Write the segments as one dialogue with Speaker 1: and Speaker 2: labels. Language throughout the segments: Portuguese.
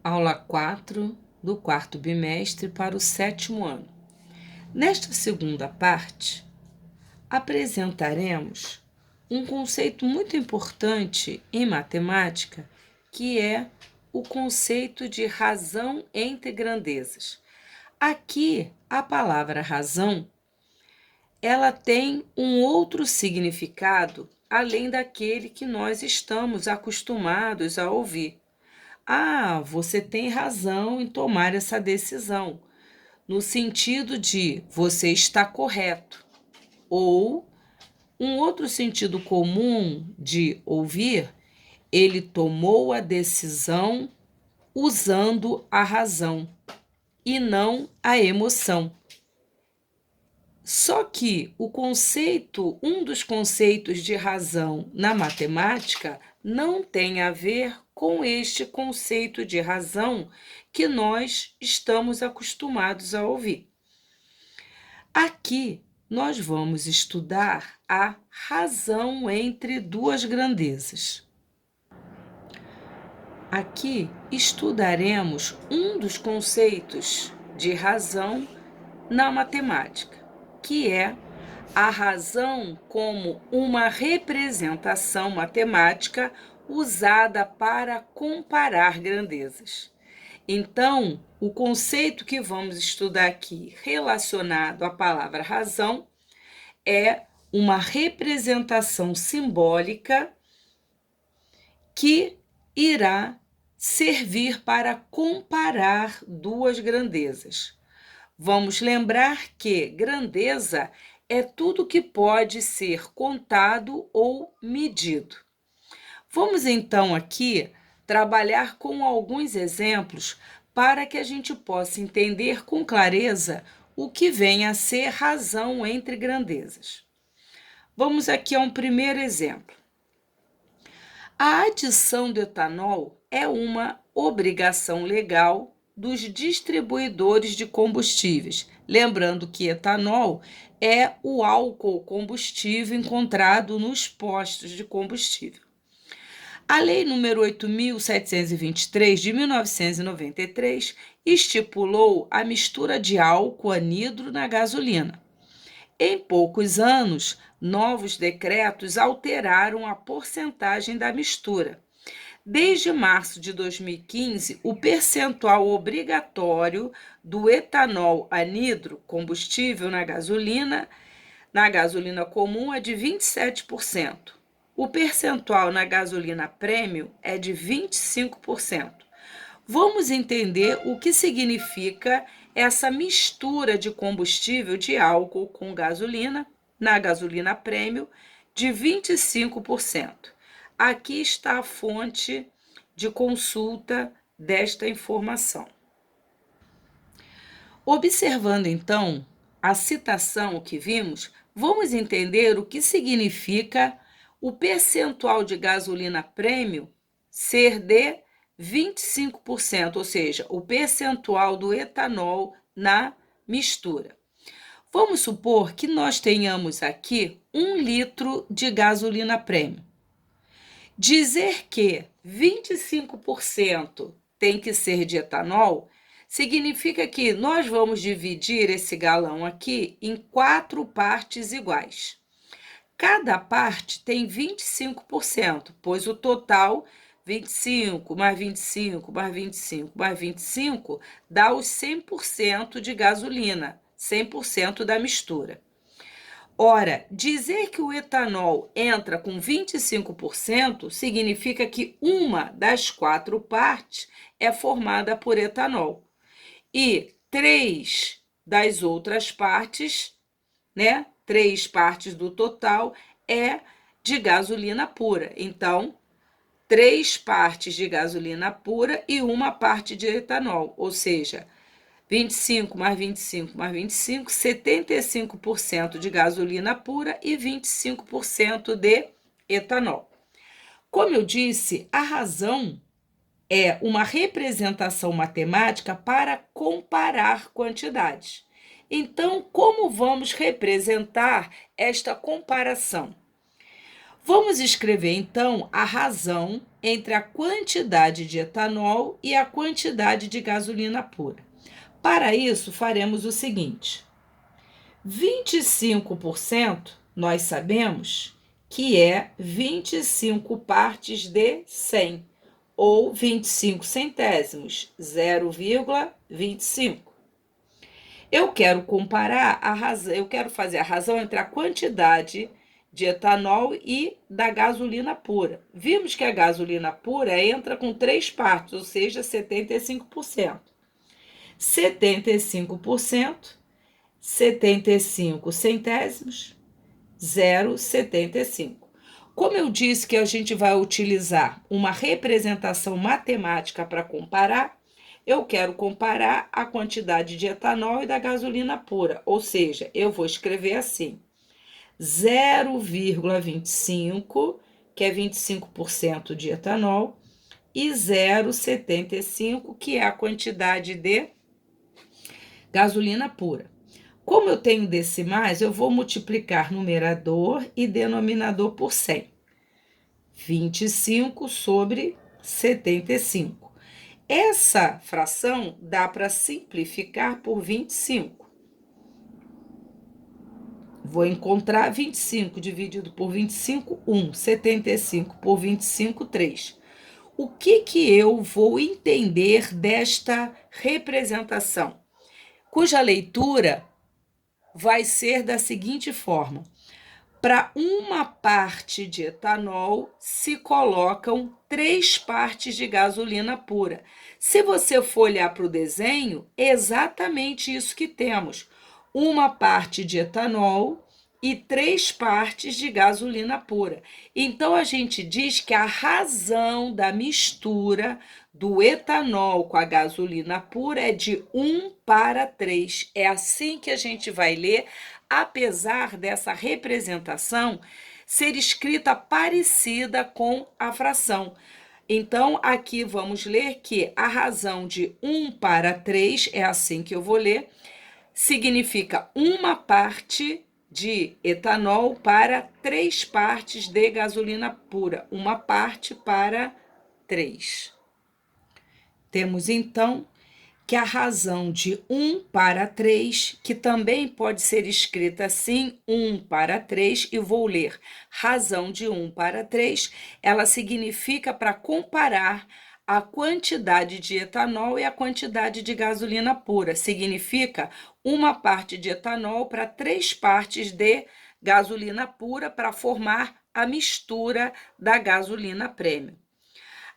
Speaker 1: aula 4 do quarto bimestre para o 7º ano. Nesta segunda parte, apresentaremos um conceito muito importante em matemática, que é o conceito de razão entre grandezas. Aqui, a palavra razão, ela tem um outro significado, além daquele que nós estamos acostumados a ouvir. Ah, você tem razão em tomar essa decisão, no sentido de você está correto. Ou um outro sentido comum de ouvir, ele tomou a decisão usando a razão e não a emoção. Só que um dos conceitos de razão na matemática não tem a ver com este conceito de razão que nós estamos acostumados a ouvir. Aqui nós vamos estudar a razão entre duas grandezas. Aqui estudaremos um dos conceitos de razão na matemática, que é a razão como uma representação matemática usada para comparar grandezas. Então, o conceito que vamos estudar aqui relacionado à palavra razão é uma representação simbólica que irá servir para comparar duas grandezas. Vamos lembrar que grandeza é tudo que pode ser contado ou medido. Vamos então aqui trabalhar com alguns exemplos para que a gente possa entender com clareza o que vem a ser razão entre grandezas. Vamos aqui a um primeiro exemplo. A adição do etanol é uma obrigação legal dos distribuidores de combustíveis. Lembrando que etanol é o álcool combustível encontrado nos postos de combustível. A Lei nº 8.723, de 1993, estipulou a mistura de álcool anidro na gasolina. Em poucos anos, novos decretos alteraram a porcentagem da mistura. Desde março de 2015, o percentual obrigatório do etanol anidro combustível na gasolina comum é de 27%. O percentual na gasolina premium é de 25%. Vamos entender o que significa essa mistura de combustível de álcool com gasolina, na gasolina premium, de 25%. Aqui está a fonte de consulta desta informação. Observando, então, a citação que vimos, vamos entender o que significa o percentual de gasolina premium ser de 25%, ou seja, o percentual do etanol na mistura. Vamos supor que nós tenhamos aqui 1 litro de gasolina premium. Dizer que 25% tem que ser de etanol significa que nós vamos dividir esse galão aqui em 4 partes iguais. Cada parte tem 25%, pois o total 25 mais 25 mais 25 mais 25 dá os 100% de gasolina, 100% da mistura. Ora, dizer que o etanol entra com 25% significa que uma das 4 partes é formada por etanol e 3 das outras partes, 3 partes do total é de gasolina pura. Então, 3 partes de gasolina pura e 1 parte de etanol, ou seja, 25 mais 25 mais 25, 75% de gasolina pura e 25% de etanol. Como eu disse, a razão é uma representação matemática para comparar quantidades. Então, como vamos representar esta comparação? Vamos escrever, então, a razão entre a quantidade de etanol e a quantidade de gasolina pura. Para isso, faremos o seguinte: 25% nós sabemos que é 25 partes de 100, ou 25 centésimos, 0,25. Eu quero comparar a razão, eu quero fazer a razão entre a quantidade de etanol e da gasolina pura. Vimos que a gasolina pura entra com 3 partes, ou seja, 75%. 75%, 75 centésimos, 0,75. Como eu disse que a gente vai utilizar uma representação matemática para comparar, eu quero comparar a quantidade de etanol e da gasolina pura, ou seja, eu vou escrever assim: 0,25, que é 25% de etanol, e 0,75, que é a quantidade de gasolina pura. Como eu tenho decimais, eu vou multiplicar numerador e denominador por 100. 25 sobre 75. Essa fração dá para simplificar por 25. Vou encontrar 25 dividido por 25, 1. 75 por 25, 3. O que eu vou entender desta representação? Cuja leitura vai ser da seguinte forma: para uma parte de etanol se colocam 3 partes de gasolina pura. Se você for olhar para o desenho, é exatamente isso que temos: uma parte de etanol e 3 partes de gasolina pura. Então a gente diz que a razão da mistura do etanol com a gasolina pura é de 1:3. É assim que a gente vai ler, apesar dessa representação ser escrita parecida com a fração. Então, aqui vamos ler que a razão de 1:3, é assim que eu vou ler, significa uma parte de etanol para 3 partes de gasolina pura. Uma parte para 3. Temos, então, que a razão de 1:3, que também pode ser escrita assim, 1:3, e vou ler razão de 1:3, ela significa para comparar a quantidade de etanol e a quantidade de gasolina pura. Significa uma parte de etanol para 3 partes de gasolina pura para formar a mistura da gasolina premium.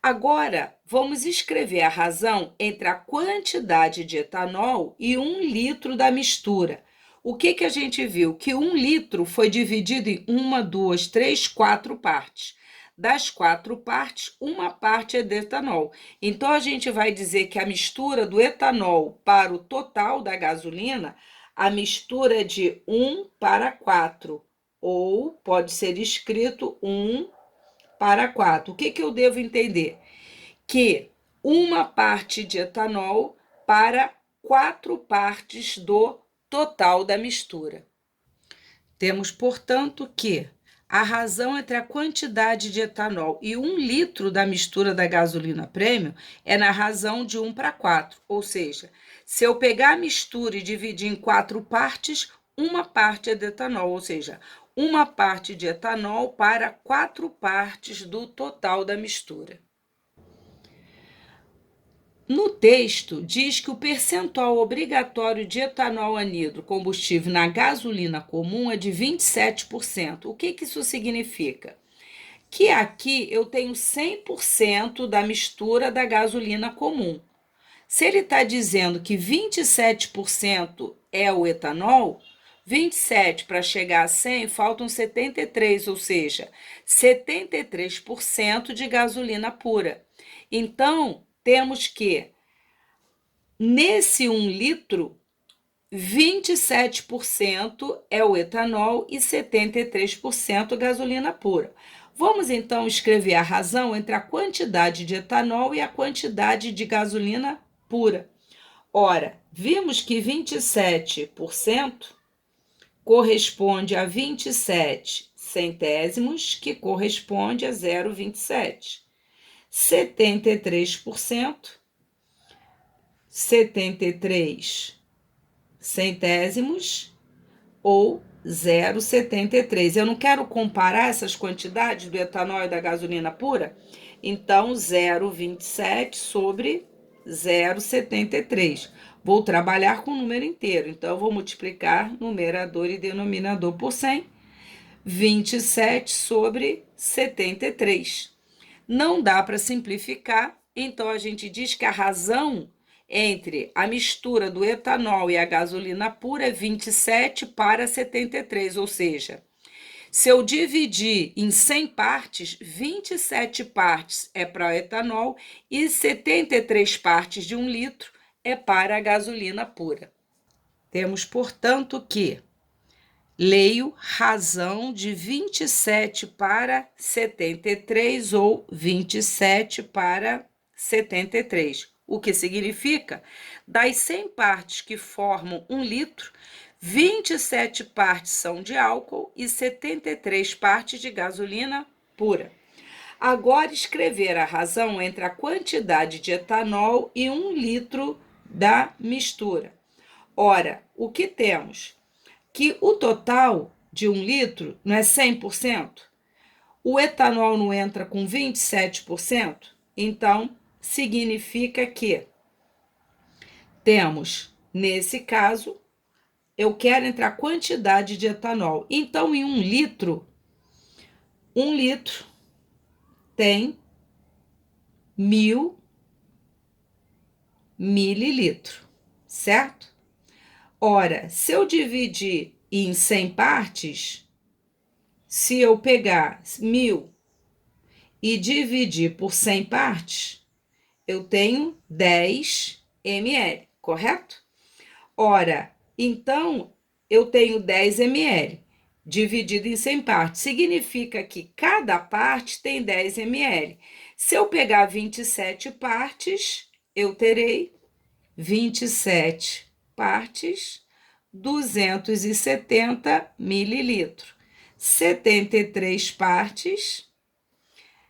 Speaker 1: Agora, vamos escrever a razão entre a quantidade de etanol e 1 litro da mistura. O que a gente viu? Que 1 litro foi dividido em 1, 2, 3, 4 partes. Das 4 partes, uma parte é de etanol. Então, a gente vai dizer que a mistura do etanol para o total da gasolina, a mistura é de 1:4, ou pode ser escrito 1:4. O que eu devo entender? Que uma parte de etanol para 4 partes do total da mistura. Temos, portanto, que a razão entre a quantidade de etanol e 1 litro da mistura da gasolina premium é na razão de 1:4. Ou seja, se eu pegar a mistura e dividir em 4 partes, uma parte é de etanol, ou seja, uma parte de etanol para 4 partes do total da mistura. No texto, diz que o percentual obrigatório de etanol anidro combustível na gasolina comum é de 27%. O que isso significa? Que aqui eu tenho 100% da mistura da gasolina comum. Se ele está dizendo que 27% é o etanol, 27 para chegar a 100, faltam 73, ou seja, 73% de gasolina pura. Então, temos que, nesse 1 litro, 27% é o etanol e 73% gasolina pura. Vamos, então, escrever a razão entre a quantidade de etanol e a quantidade de gasolina pura. Ora, vimos que 27% corresponde a 27 centésimos, que corresponde a 0,27. 73%, 73 centésimos ou 0,73. Eu não quero comparar essas quantidades do etanol e da gasolina pura, então 0,27 sobre 0,73. Vou trabalhar com o número inteiro, então eu vou multiplicar numerador e denominador por 100, 27 sobre 73. Não dá para simplificar, então a gente diz que a razão entre a mistura do etanol e a gasolina pura é 27 para 73, ou seja, se eu dividir em 100 partes, 27 partes é para o etanol e 73 partes de 1 litro é para a gasolina pura. Temos, portanto, que leio razão de 27 para 73 ou 27 para 73. O que significa, das 100 partes que formam 1 litro, 27 partes são de álcool e 73 partes de gasolina pura. Agora, escrever a razão entre a quantidade de etanol e 1 litro da mistura. Ora, o que temos? Que o total de 1 litro não é 100%? O etanol não entra com 27%? Então, significa que temos, nesse caso, eu quero entrar a quantidade de etanol. Então, em 1 litro tem 1.000 mililitros, certo? Ora, se eu dividir em 100 partes, se eu pegar 1.000 e dividir por 100 partes, eu tenho 10 ml, correto? Ora, então, eu tenho 10 ml dividido em 100 partes. Significa que cada parte tem 10 ml. Se eu pegar 27 partes, eu terei 27 partes, 270 mililitros. 73 partes,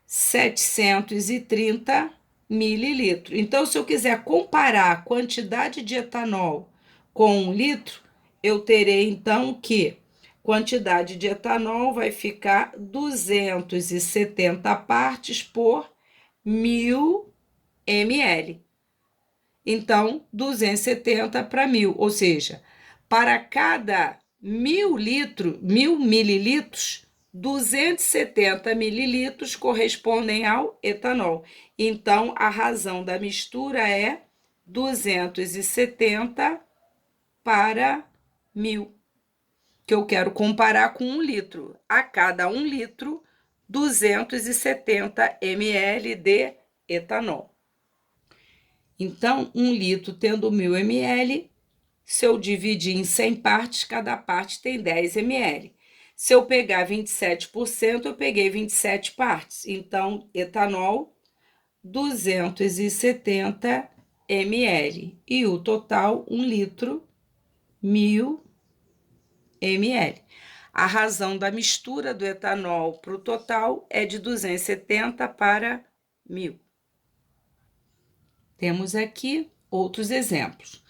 Speaker 1: 730 mililitros. Então, se eu quiser comparar a quantidade de etanol com 1 litro, eu terei, então, que quantidade de etanol vai ficar 270 partes por 1.000 ml. Então, 270 para 1.000, ou seja, para cada 1.000 mililitros, 270 mililitros correspondem ao etanol. Então, a razão da mistura é 270 para 1.000, que eu quero comparar com 1 litro. A cada 1 litro, 270 ml de etanol. Então, 1 litro tendo 1.000 ml, se eu dividir em 100 partes, cada parte tem 10 ml. Se eu pegar 27%, eu peguei 27 partes. Então, etanol, 270 ml. E o total, 1 litro, 1.000 ml. A razão da mistura do etanol para o total é de 270 para 1.000. Temos aqui outros exemplos.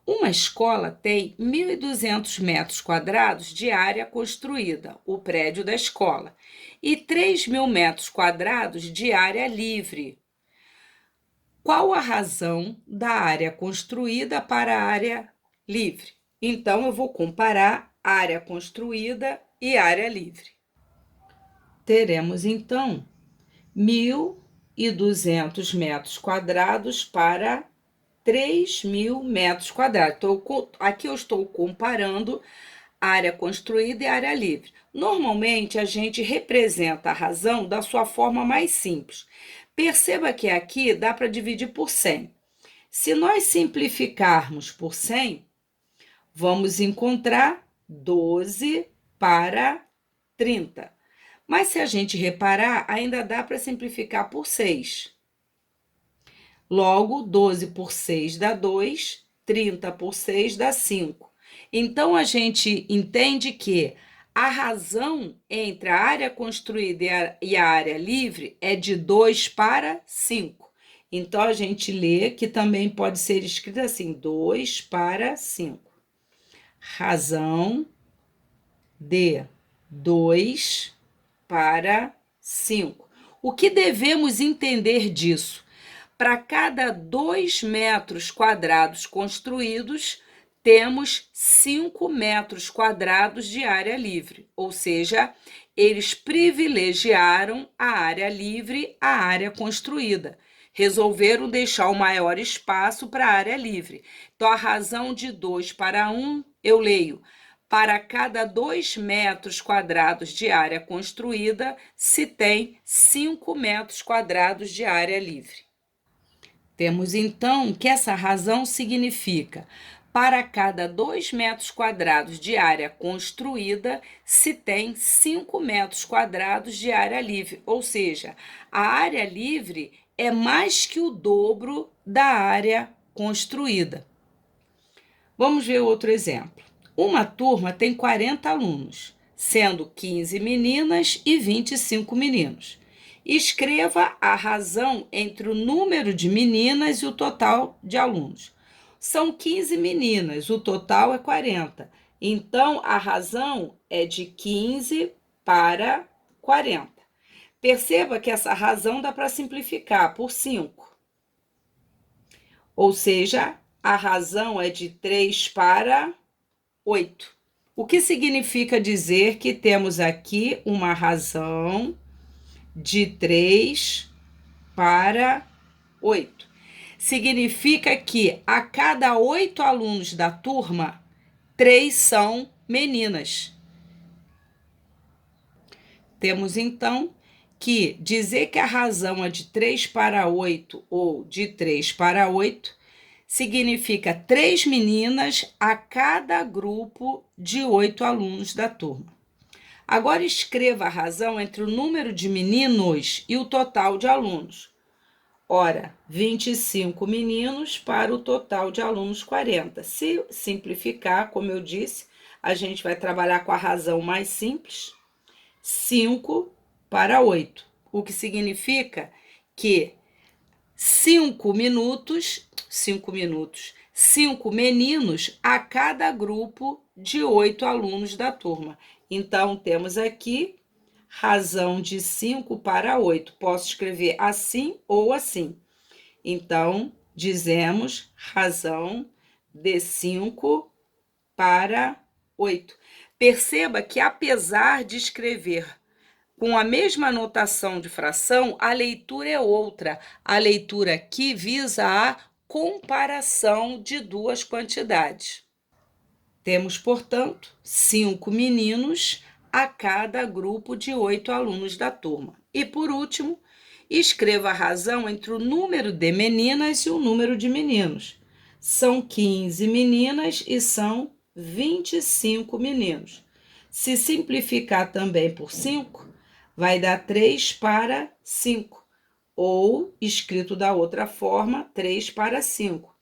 Speaker 1: Uma escola tem 1.200 metros quadrados de área construída, o prédio da escola, e 3.000 metros quadrados de área livre. Qual a razão da área construída para a área livre? Então, eu vou comparar área construída e área livre. Teremos, então, 1.200 metros quadrados para 3.000 metros quadrados. Então, aqui eu estou comparando área construída e área livre. Normalmente, a gente representa a razão da sua forma mais simples. Perceba que aqui dá para dividir por 100. Se nós simplificarmos por 100, vamos encontrar 12 para 30. Mas se a gente reparar, ainda dá para simplificar por 6. Logo, 12 por 6 dá 2, 30 por 6 dá 5. Então, a gente entende que A razão entre a área construída e a área livre é de 2 para 5. Então, a gente lê que também pode ser escrito assim, 2 para 5. Razão de 2 para 5. O que devemos entender disso? Para cada 2 metros quadrados construídos, temos 5 metros quadrados de área livre, ou seja, eles privilegiaram a área livre à área construída. Resolveram deixar o maior espaço para a área livre. Então, a razão de 2 para 1, eu leio: para cada 2 metros quadrados de área construída, se tem 5 metros quadrados de área livre. Temos então que essa razão significa: para cada 2 metros quadrados de área construída, se tem 5 metros quadrados de área livre, ou seja, a área livre é mais que o dobro da área construída. Vamos ver outro exemplo. Uma turma tem 40 alunos, sendo 15 meninas e 25 meninos. Escreva a razão entre o número de meninas e o total de alunos. São 15 meninas, o total é 40. Então, a razão é de 15 para 40. Perceba que essa razão dá para simplificar por 5. Ou seja, a razão é de 3 para 8. O que significa dizer que temos aqui uma razão de 3 para 8? Significa que a cada 8 alunos da turma, 3 são meninas. Temos então que dizer que a razão é de 3 para 8 ou de 3 para 8 significa 3 meninas a cada grupo de 8 alunos da turma. Agora escreva a razão entre o número de meninos e o total de alunos. Ora, 25 meninos para o total de alunos 40. Se simplificar, como eu disse, a gente vai trabalhar com a razão mais simples, 5 para 8, o que significa que 5 meninos a cada grupo de 8 alunos da turma. Então, temos aqui razão de 5 para 8. Posso escrever assim ou assim. Então, dizemos razão de 5 para 8. Perceba que, apesar de escrever com a mesma notação de fração, a leitura é outra. A leitura aqui visa a comparação de duas quantidades. Temos, portanto, 5 meninos a cada grupo de 8 alunos da turma. E, por último, escreva a razão entre o número de meninas e o número de meninos. São 15 meninas e são 25 meninos. Se simplificar também por 5, vai dar 3 para 5, ou, escrito da outra forma, 3 para 5.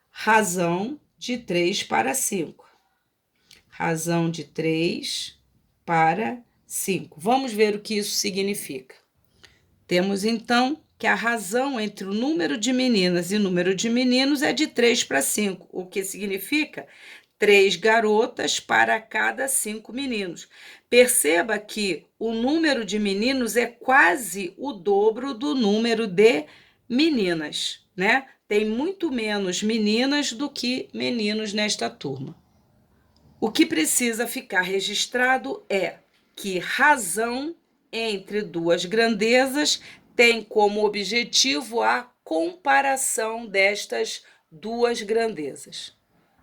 Speaker 1: Razão de 3 para 5. Razão de 3 para 5. Vamos ver o que isso significa. Temos, então, que a razão entre o número de meninas e o número de meninos é de 3 para 5, o que significa 3 garotas para cada 5 meninos. Perceba que o número de meninos é quase o dobro do número de meninas, né? Tem muito menos meninas do que meninos nesta turma. O que precisa ficar registrado é que razão entre duas grandezas tem como objetivo a comparação destas duas grandezas.